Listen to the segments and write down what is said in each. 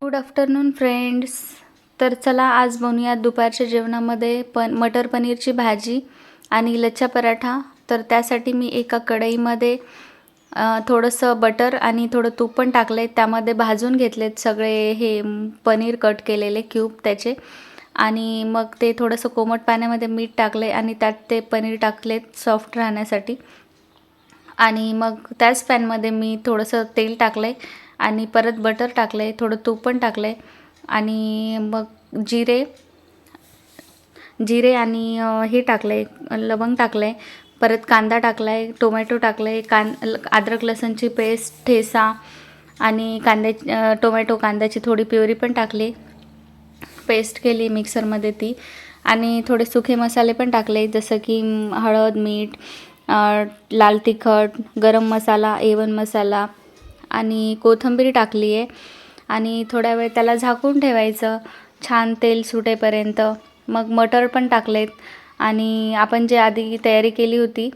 Good afternoon friends. तर चला आज बनवूया दुपारच्या जेवणामध्ये मटर पनीरची भाजी आणि लच्छा पराठा. तर त्यासाठी मी एका कढईमध्ये थोडंसं बटर आणि थोडं तूप पण टाकले. त्यामध्ये भाजून घेतलेत सगळे हे पनीर कट केलेले क्यूब त्याचे. आणि मग ते थोडंसं कोमट पाण्यामध्ये मीठ टाकले आणि त्यात ते पनीर टाकलेत सॉफ्ट राहण्यासाठी. आणि मग त्याच पॅनमध्ये मी थोडंसं तेल टाकलं आहे आणि परत बटर टाकलं आहे, थोडं तूप पण टाकलं आहे. आणि मग जिरे आणि हे टाकलं आहे, लवंग टाकलं आहे. परत कांदा टाकला आहे, टोमॅटो टाकलं आहे, अद्रक लसूणची पेस्ट ठेचा आणि टोमॅटो कांद्याची थोडी प्युरी पण टाकली, पेस्ट केली मिक्सरमध्ये ती. आणि थोडे सुखे मसाले पण टाकले जसं की हळद, मीठ, लाल तिखट, गरम मसाला, A1 मसाला आणि कोथिंबीर टाकली आहे. आणि थोड्या वेळ त्याला झाकून ठेवायचं छान तेल सुटेपर्यंत. मग मटर पण टाकलेत आणि आपण जे आधी तयारी केली होती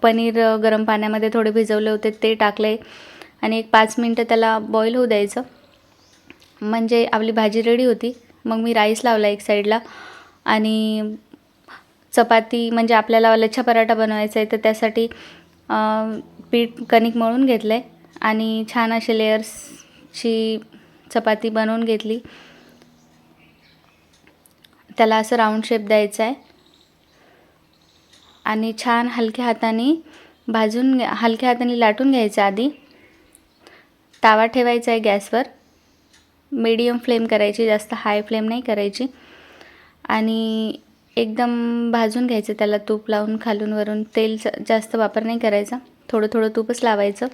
पनीर गरम पाण्यामध्ये थोडे भिजवले होते ते टाकले आणि एक 5 मिनटं त्याला बॉईल होऊ द्यायचं, म्हणजे आपली भाजी रेडी होती. मग मी राईस लावला एक साईडला आणि चपाती म्हणजे आपल्याला लच्छा पराठा बनवायचा आहे तर त्यासाठी पीठ कणिक मळून घेतलं आहे आणि छान असे लेयर्सची चपाती बनवून घेतली. त्याला असं राऊंड शेप द्यायचा आहे आणि छान हलक्या हाताने हलक्या हाताने लाटून घ्यायचं. आधी तवा ठेवायचा आहे गॅसवर, मीडियम फ्लेम करायची, जास्त हाय फ्लेम नाही करायची. आणि एकदम भाजून घ्यायचं त्याला तूप लावून खालून वरून. तेल जास्त वापर नाही करायचा, थोडं थोडं तूपच लावायचं,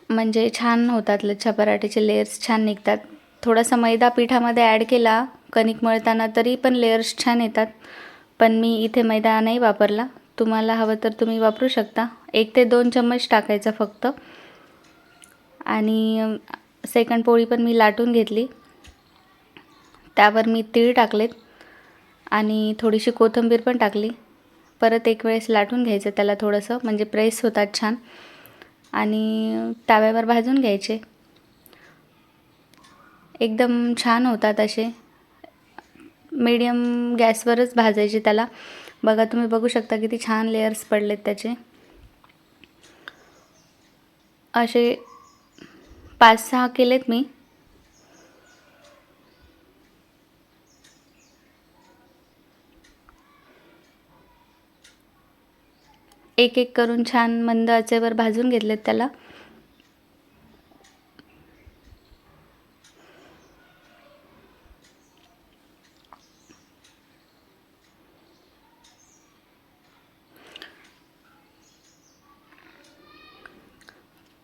म्हणजे छान होतात लच्छा पराठ्याचे लेयर्स छान निघतात. थोडासा मैदा पिठामध्ये ॲड केला कणिक मळताना तरी पण लेयर्स छान येतात, पण मी इथे मैदा नाही वापरला. तुम्हाला हवं तर तुम्ही वापरू शकता. 1 ते 2 चम्मच टाकायचा फक्त. आणि सेकंड पोळी पण मी लाटून घेतली, त्यावर मी तीळ टाकलेत आणि थोडीशी कोथिंबीर पण टाकली. परत एक वेळेस लाटून घ्यायचं त्याला थोडंसं, म्हणजे प्रेस होतात छान. आणि तव्यावर भाजून घ्यायचे, एकदम छान होतात असे. मीडियम गॅसवरच भाजायचे त्याला. बघा तुम्ही बघू शकता किती छान लेयर्स पडलेत त्याचे. असे 5-6 केलेत मी. एक एक करून छान मंद आचेवर भाजून घेतलेत त्याला.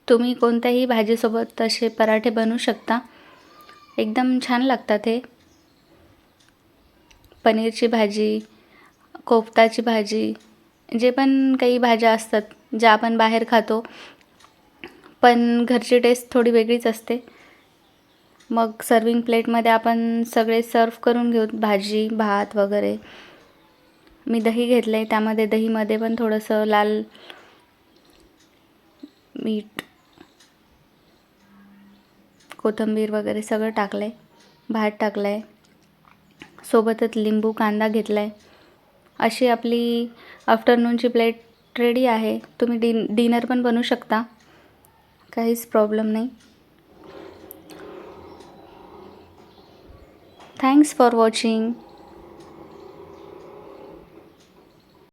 तुम्ही कोणत्याही भाजीसोबत असे पराठे बनवू शकता, एकदम छान लागतात हे. पनीरची भाजी, कोफ्ताची भाजी, जे पण काही भाज्या असतात ज्या आपण बाहेर खातो, पण घरची टेस्ट थोडी वेगळीच असते. मग सर्विंग प्लेटमध्ये आपण सगळे सर्व करून घेऊ, भाजी, भात वगैरे. मी दही घेतलं आहे, त्यामध्ये दहीमध्ये पण थोडंसं लाल मीठ, कोथिंबीर वगैरे सगळं टाकलं आहे. भात टाकला आहे, सोबतच लिंबू, कांदा घेतला आहे. अशी आपली आफ्टरनूनची प्लेट रेडी आहे. तुम्ही डिनर पण बनवू शकता, काहीच प्रॉब्लेम नाही. Thanks for watching.